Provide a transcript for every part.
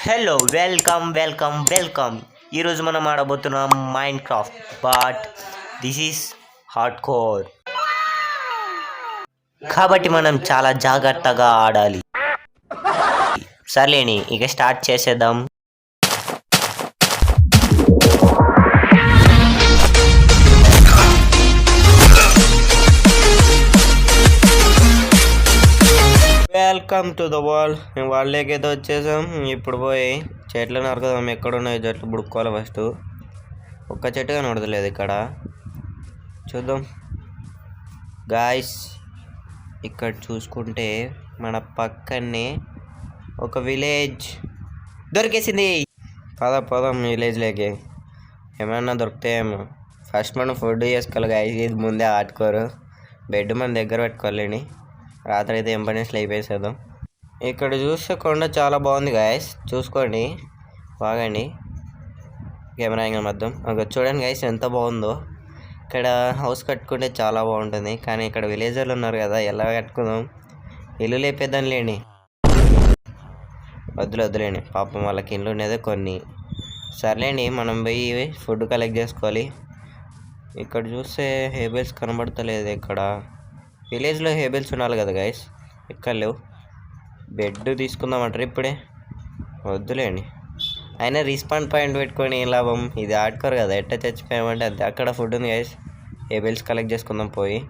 Hello welcome. ఈరోజు మనం ఆడబోతున్నాం Minecraft, but this is hardcore కాబట్టి మనం చాలా జాగ్రత్తగా ఆడాలి. సర్లేని ఇక స్టార్ట్ చేసేద్దాం. Welcome to the world. మేము వాళ్ళకి అయితే వచ్చేసాం. ఇప్పుడు పోయి చెట్లు నరకదాం. ఎక్కడున్నాయి చెట్లు బుడుక్కోవాలి. ఫస్ట్ ఒక్క చెట్టుగా నడదలేదు ఇక్కడ. చూద్దాం గాయస్. ఇక్కడ చూసుకుంటే మన పక్కనే ఒక విలేజ్ దొరికేసింది. పదం విలేజ్లోకి ఏమన్నా దొరుకుతాయేమో. ఫస్ట్ మనం ఫుడ్ చేసుకోవాలి గాయస్. ఇది ముందే ఆడుకోరు. బెడ్ మన దగ్గర పెట్టుకోవాలండి. రాత్రి అయితే ఏం పని అయిపోయేసేద్దాం. ఇక్కడ చూస్తే కొండ చాలా బాగుంది గాయస్. చూసుకోండి బాగండి. కెమెరా యాంగిల్ మధ్యం అక్కడ చూడండి గాయస్ ఎంత బాగుందో. ఇక్కడ హౌస్ కట్టుకుంటే చాలా బాగుంటుంది. కానీ ఇక్కడ విలేజర్లు ఉన్నారు కదా, ఎలా కట్టుకుందాం. ఇల్లు లేపేద్దాం లేండి. వద్దులేండి పాపం వాళ్ళకి ఇల్లు ఉండేదే కొన్ని. సర్లేండి మనం పోయి ఫుడ్ కలెక్ట్ చేసుకోవాలి. ఇక్కడ చూస్తే హేబెల్స్ కనబడతలేదు. ఇక్కడ విలేజ్లో హేబెల్స్ ఉండాలి కదా గైస్, ఎక్కడ లేవు. బెడ్ తీసుకుందామంటారు ఇప్పుడే. వద్దులేండి. అయినా రిస్పాండ్ పాయింట్ పెట్టుకొని ఏం లాభం. ఇది ఆడుకోరు కదా, ఎట్ట చచ్చిపోయామంటే అంతే. అక్కడ ఫుడ్ ఉంది గైస్. హేబెల్స్ కలెక్ట్ చేసుకుందాం పోయి.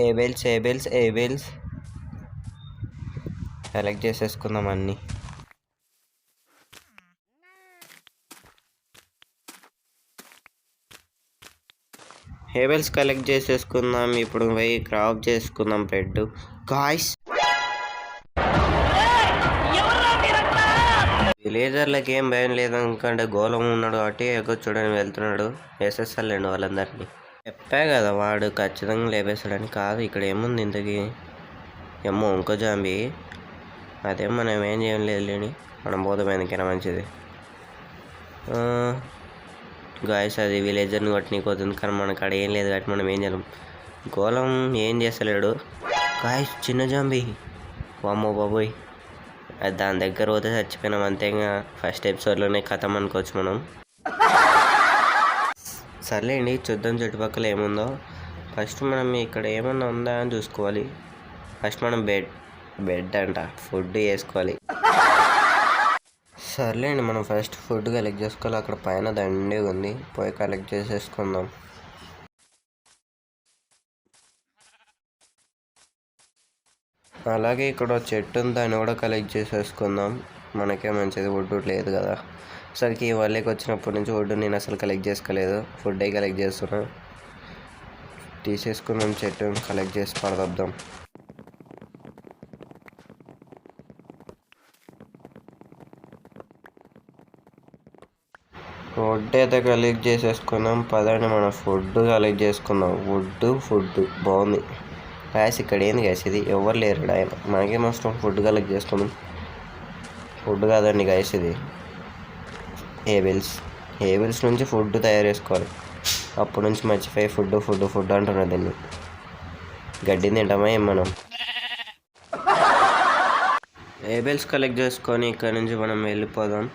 ఏబెల్స్ కలెక్ట్ చేసేసుకుందాం అన్నీ. హేబెల్స్ కలెక్ట్ చేసేసుకుందాం. ఇప్పుడు పోయి క్రాప్ చేసుకుందాం బెడ్ గాయ్స్. విలేజర్లకి ఏం భయం లేదు ఎందుకంటే గోళం ఉన్నాడు కాబట్టి ఎగో చూడని వెళ్తున్నాడు. వేసేస్తాడులేండి వాళ్ళందరినీ. చెప్పా కదా వాడు ఖచ్చితంగా లేపేస్తాడని. కాదు ఇక్కడ ఏముంది ఇంతకీ. ఏమో ఇంకో జాంబీ. అదేం మనం ఏం చేయలేదు లేని, మనం పోతాం ఎందుకైనా మంచిది. గాయస్ అది విలేజర్ని కొట్టి పోతుంది. కానీ మనకు అక్కడ ఏం లేదు కాబట్టి మనం ఏం చేయలేం. గోళం ఏం చేస్తలేడు గాయస్. చిన్న జాంబీ వామ్మో బాబోయ్. అది దాని దగ్గర పోతే చచ్చిపోయినాం అంతేగా. ఫస్ట్ ఎపిసోడ్లోనే కథం అనుకోవచ్చు మనం. సర్లేండి చూద్దాం చుట్టుపక్కల ఏముందో. ఫస్ట్ మనం ఇక్కడ ఏమన్నా ఉందా అని చూసుకోవాలి. ఫస్ట్ మనం బెడ్ అంట ఫుడ్ వేసుకోవాలి. సర్లేండి మనం ఫస్ట్ ఫుడ్ కలెక్ట్ చేసుకోవాలి. అక్కడ పైన దండి ఉంది, పోయి కలెక్ట్ చేసేసుకుందాం. అలాగే ఇక్కడ చెట్టు ఉంది, దాన్ని కూడా కలెక్ట్ చేసేసుకుందాం. మనకే మంచిది. వుడ్ లేదు కదా. అసలుకి వాళ్ళకి వచ్చినప్పటి నుంచి వుడ్ నేను అసలు కలెక్ట్ చేసుకోలేదు. ఫుడ్ కలెక్ట్ చేస్తున్నా. తీసేసుకుందాం చెట్టు, కలెక్ట్ చేసి పడదాం. వుడ్ అయితే కలెక్ట్ చేసేసుకున్నాం. పదండి మనం ఫుడ్ కలెక్ట్ చేసుకుందాం. ఫుడ్ బాగుంది గ్యాస్. ఇక్కడ ఏంది గ్యాస్ ఇది, ఎవరు లేరు ఆయన. మనకేం అవసరం ఫుడ్ కలెక్ట్ చేసుకుందాం. ఫుడ్ కాదండి గ్యాస్, ఇది హేబెల్స్ నుంచి ఫుడ్ తయారు చేసుకోవాలి. అప్పటి నుంచి మర్చిపోయి ఫుడ్ అంటున్నాడు దీన్ని. గడ్డిని తింటామా ఏం మనం. హేబెల్స్ కలెక్ట్ చేసుకొని ఇక్కడ నుంచి మనం వెళ్ళిపోదాం.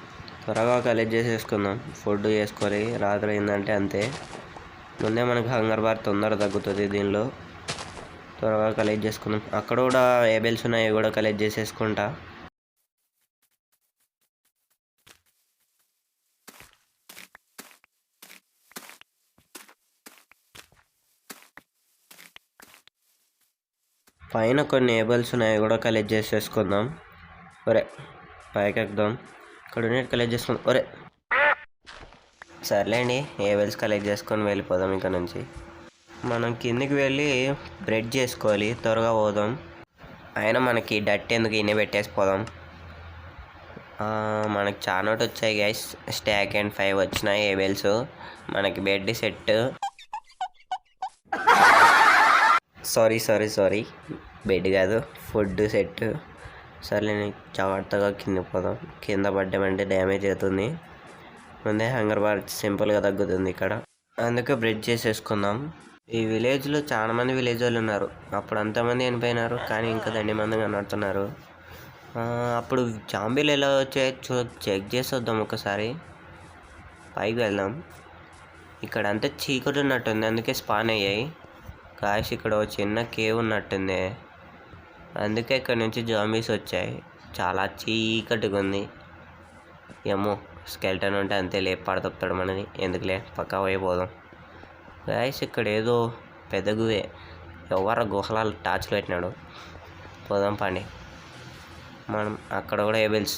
త్వరగా కలెక్ట్ చేసేసుకుందాం. ఫుడ్ చేసుకోవాలి. రాత్రి అయిందంటే అంతే. ముందే మనకు హంగర్ బార్ తొందర తగ్గుతుంది దీనిలో. త్వరగా కలెక్ట్ చేసుకుందాం. అక్కడ కూడా ఏబెల్స్ ఉన్నాయి, కూడా కలెక్ట్ చేసేసుకుంటా. పైన కొన్ని ఏబెల్స్ ఉన్నాయి, కూడా కలెక్ట్ చేసేసుకుందాం. ఒరే పైకి ఎక్కుదాం. ఇక్కడ ఉన్నట్టు కలెక్ట్ చేసుకుందాం. ఒరే సర్లేండి ఏబెల్స్ కలెక్ట్ చేసుకొని వెళ్ళిపోదాం. ఇక్కడ నుంచి మనం కిందికి వెళ్ళి బ్రెడ్ చేసుకోవాలి. త్వరగా పోదాం. అయినా మనకి డట్ ఎందుకు, ఇన్ని పెట్టేసిపోదాం. మనకి చాలా వచ్చాయి గైస్. స్టాక్ అండ్ 5 వచ్చినాయి ఏబెల్స్. మనకి బెడ్ సెట్. సారీ బెడ్ కాదు, ఫుడ్ సెట్. సర్లే జాగ్రత్తగా కింద పోదాం. కింద పడ్డామంటే డ్యామేజ్ అవుతుంది. ముందే హంగర్ బార్ సింపుల్గా తగ్గుతుంది ఇక్కడ. అందుకే బ్రెడ్ చేసేసుకుందాం. ఈ విలేజ్లో చాలా మంది విలేజ్ వాళ్ళు ఉన్నారు. అప్పుడు అంతమంది చనిపోయినారు, కానీ ఇంకా దండి మంది కనడుతున్నారు. అప్పుడు జాంబీలు ఎలా వచ్చాయో చెక్ చేసి వద్దాం ఒకసారి. పైకి వెళ్దాం. ఇక్కడ అంతా చీకటి ఉన్నట్టుంది, అందుకే స్పాన్ అయ్యాయి. కాశ్ ఇక్కడ ఒక చిన్న కేవ్ ఉన్నట్టుంది, అందుకే ఇక్కడ నుంచి జాంబీస్ వచ్చాయి. చాలా చీకటిగా ఉంది. ఏమో స్కెల్టన్ ఉంటే అంతే లేపు పడతాడు మనని. ఎందుకులే పక్కా పోయిపోదాం. గాయస్ ఇక్కడ ఏదో పెద్ద గుహే. ఎవరు గుహలాలు టార్చ్లు పెట్టినాడు. పోదాం పండి. మనం అక్కడ కూడా ఏబెల్స్.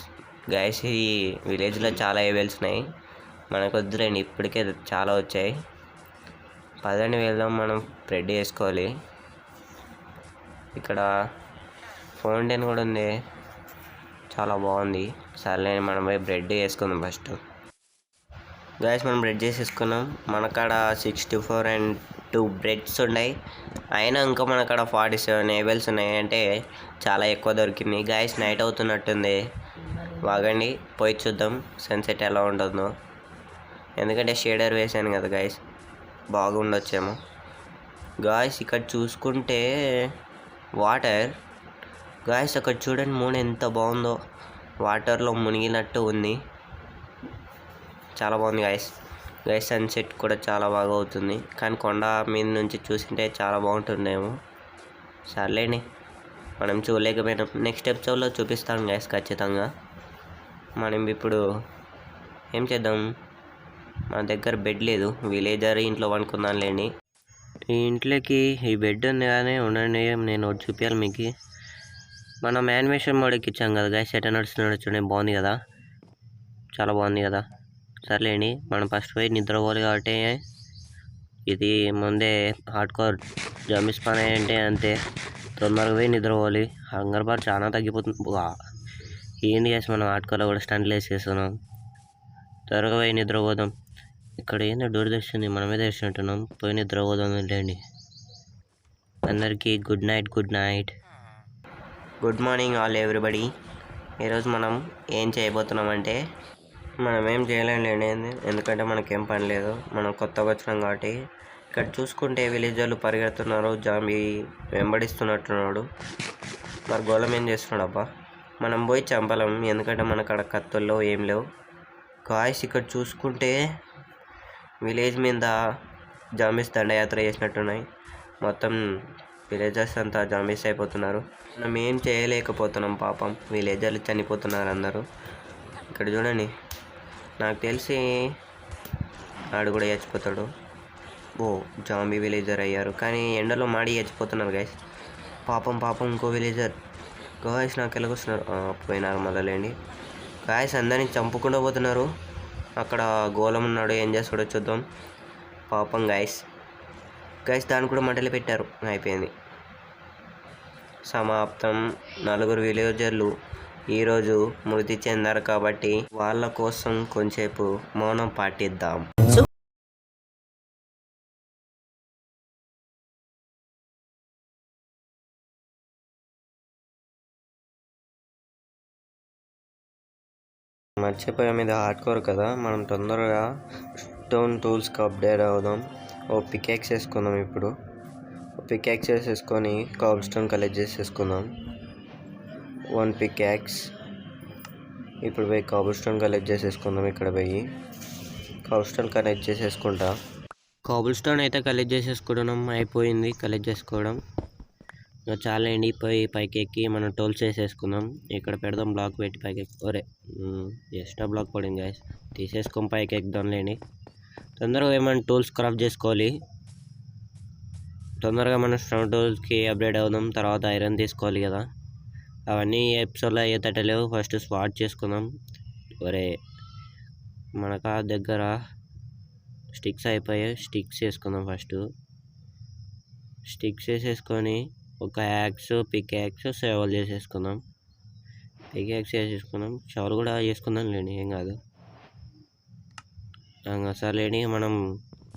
గాయస్ ఈ విలేజ్లో చాలా ఏబెల్స్ ఉన్నాయి. మనకు వద్దులేండి, ఇప్పటికే చాలా వచ్చాయి. పదండి వెళ్దాం. మనం బ్రెడ్ వేసుకోవాలి. ఇక్కడ ఫౌంటైన్ కూడా ఉంది, చాలా బాగుంది. సర్లే మనం పోయి బ్రెడ్ వేసుకుందాం ఫస్ట్. గాయస్ మనం బ్రెడ్ చేసేసుకున్నాం. మనకాడ 64 and 2 బ్రెడ్స్ ఉన్నాయి. అయినా ఇంకా మనకాడ 47 ఏబెల్స్ ఉన్నాయి, అంటే చాలా ఎక్కువ దొరికింది. గాయస్ నైట్ అవుతున్నట్టుంది, బాగండి పోయి చూద్దాం సన్సెట్ ఎలా ఉంటుందో. ఎందుకంటే షేడర్ వేసాను కదా గాయస్, బాగుండొచ్చేమో. గాయస్ ఇక్కడ చూసుకుంటే వాటర్. గాయస్ అక్కడ చూడండి మూన్ ఎంత బాగుందో, వాటర్లో మునిగినట్టు ఉంది. చాలా బాగుంది గాయస్. సన్సెట్ కూడా చాలా బాగా అవుతుంది, కానీ కొండ మీద నుంచి చూసింటే చాలా బాగుంటుందేమో. సర్లేండి మనం చూడలేకపోయినాం, నెక్స్ట్ ఎపిసోడ్లో చూపిస్తాను గాయస్ ఖచ్చితంగా. మనం ఇప్పుడు ఏం చేద్దాం, మన దగ్గర బెడ్ లేదు. విలేజర్ ఇంట్లో వండుకుందాంలేండి. ఈ ఇంట్లోకి ఈ బెడ్ ఉంది కానీ ఉండండి, నేను ఒకటి చూపించాలి మీకు. మనం యానిమేషన్ మోడ్కి ఇచ్చాం కదా గాయస్, ఎట్లా నడుస్తున్నాడో చూడండి. బాగుంది కదా, చాలా బాగుంది కదా. సర్లేండి మనం ఫస్ట్ పోయి నిద్రపోవాలి కాబట్టి ఇది ముందే హార్డ్ కోర్ జంబీస్ పని అంటే అంతే, తొందరగా పోయి నిద్రపోవాలి. హంగర్ బార్ చాలా తగ్గిపోతుంది. ఏంటి చేసి మనం హార్డ్ కోర్లో కూడా స్టంట్లు వేసేస్తున్నాం. త్వరగా పోయి నిద్రపోదాం. ఇక్కడ ఏందో డోర్ తెస్తుంది, మనమే తెచ్చినట్టున్నాం. పోయి నిద్రపోదాం లేండి. అందరికీ good night. Good morning all everybody. ఈరోజు మనం ఏం చేయబోతున్నామంటే, మనం ఏం చేయలేండి, ఎందుకంటే మనకేం పని లేదు, మనం కొత్తగా వచ్చినాం కాబట్టి. ఇక్కడ చూసుకుంటే విలేజర్లు పరిగెడుతున్నారు, జాంబీ వెంబడిస్తున్నట్టున్నాడు. మరి గోళం ఏం చేస్తున్నాడు అబ్బా. మనం పోయి చంపలేం, ఎందుకంటే మనకు అక్కడ కత్తుల్లో ఏం లేవు. గాయస్ ఇక్కడ చూసుకుంటే విలేజ్ మీద జాంబీస్ దండయాత్ర చేసినట్టున్నాయి. మొత్తం విలేజర్స్ అంతా జాంబీస్ అయిపోతున్నారు. మనం ఏం చేయలేకపోతున్నాం, పాపం విలేజర్లు చనిపోతున్నారు అందరూ. ఇక్కడ చూడండి, నాకు తెలిసి ఆడు కూడా చచ్చిపోతాడు. జాంబీ విలేజర్ అయ్యారు, కానీ ఎండలో మాడి చచ్చిపోతున్నారు గాయస్. పాపం ఇంకో విలేజర్. గాయస్ నాకు ఎలాగొస్తున్నారు, పోయినారు మళ్ళీ. గాయస్ అందరినీ చంపుకుండా పోతున్నారు. అక్కడ గోళం ఉన్నాడు, ఏం చేస్తాడో చూద్దాం. పాపం గాయస్ దాన్ని కూడా మంటలు పెట్టారు. అయిపోయింది, సమాప్తం. 4 విలేజర్లు ఈరోజు మృతి చెందారు కాబట్టి వాళ్ళ కోసం కొంచెంసేపు మౌనం పాటిద్దాం. మర్చిపోయాం, ఇది హార్డ్ కోర్ కదా. మనం తొందరగా స్టోన్ టూల్స్కి అప్డేట్ అవుదాం. ఓ పికాక్స్ వేసుకుందాం. ఇప్పుడు పికాక్స్ వేసేసుకొని కాబుల్ స్టోన్ కలెక్ట్ చేసేసుకుందాం. 1 పికాక్స్. ఇప్పుడు పోయి కాబుల్ స్టోన్ కలెక్ట్ చేసేసుకుందాం. ఇక్కడ పోయి కాబుల్ స్టోన్ కలెక్ట్ చేసేసుకుంటా. కాబుల్ స్టోన్ అయితే కలెక్ట్ చేసేసుకుంటున్నాం. అయిపోయింది కలెక్ట్ చేసుకోవడం. చాలా ఎండి పైకి ఎక్కి మనం టోల్స్ వేసేసుకుందాం. ఇక్కడ పెడదాం, బ్లాక్ పెట్టి పైకి ఎక్కి. ఒరే ఎక్స్ట్రా బ్లాక్ పడింది గాయస్, తీసేసుకొని పైకి ఎక్కుదాంలేండి. తొందరగా ఏమైనా టూల్స్ క్రాఫ్ట్ చేసుకోవాలి. తొందరగా మనం స్టోన్ టూల్స్కి అప్గ్రేడ్ అవుదాం. తర్వాత ఐరన్ తీసుకోవాలి కదా, అవన్నీ ఎపిసోడ్లో అయ్యేటట్టలేవు. ఫస్ట్ స్పాట్ చేసుకుందాం. ఒరే మనకు దగ్గర స్టిక్స్ అయిపోయాయి, స్టిక్స్ వేసుకుందాం. ఫస్ట్ స్టిక్స్ వేసేసుకొని ఒక యాక్స్, పికాక్స్, షవల్ చేసేసుకుందాం. పికాక్స్ వేసేసుకుందాం, షవల్ కూడా చేసుకుందాం లేండి, ఏం కాదు. సర్లేండి మనం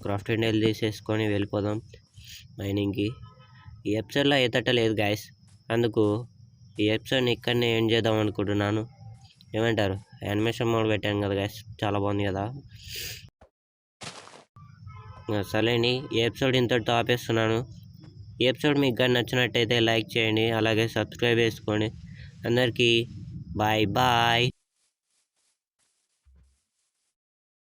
క్రాఫ్ట్ అండ్ హెల్ తీసేసుకొని వెళ్ళిపోదాం మైనింగ్కి. ఈ ఎపిసోడ్లో ఎత్తట్టలేదు గాయస్, అందుకు ఈ ఎపిసోడ్ని ఇక్కడనే ఎండ్ చేద్దాం అనుకుంటున్నాను. ఏమంటారు? యానిమేషన్ మోడ్ పెట్టాను కదా గాయస్, చాలా బాగుంది కదా. సర్లేండి ఈ ఎపిసోడ్ ఇంతటితో ఆపేస్తున్నాను. ఈ ఎపిసోడ్ మీకు కానీ నచ్చినట్టయితే లైక్ చేయండి, అలాగే సబ్స్క్రైబ్ చేసుకోండి. అందరికీ బాయ్ బాయ్.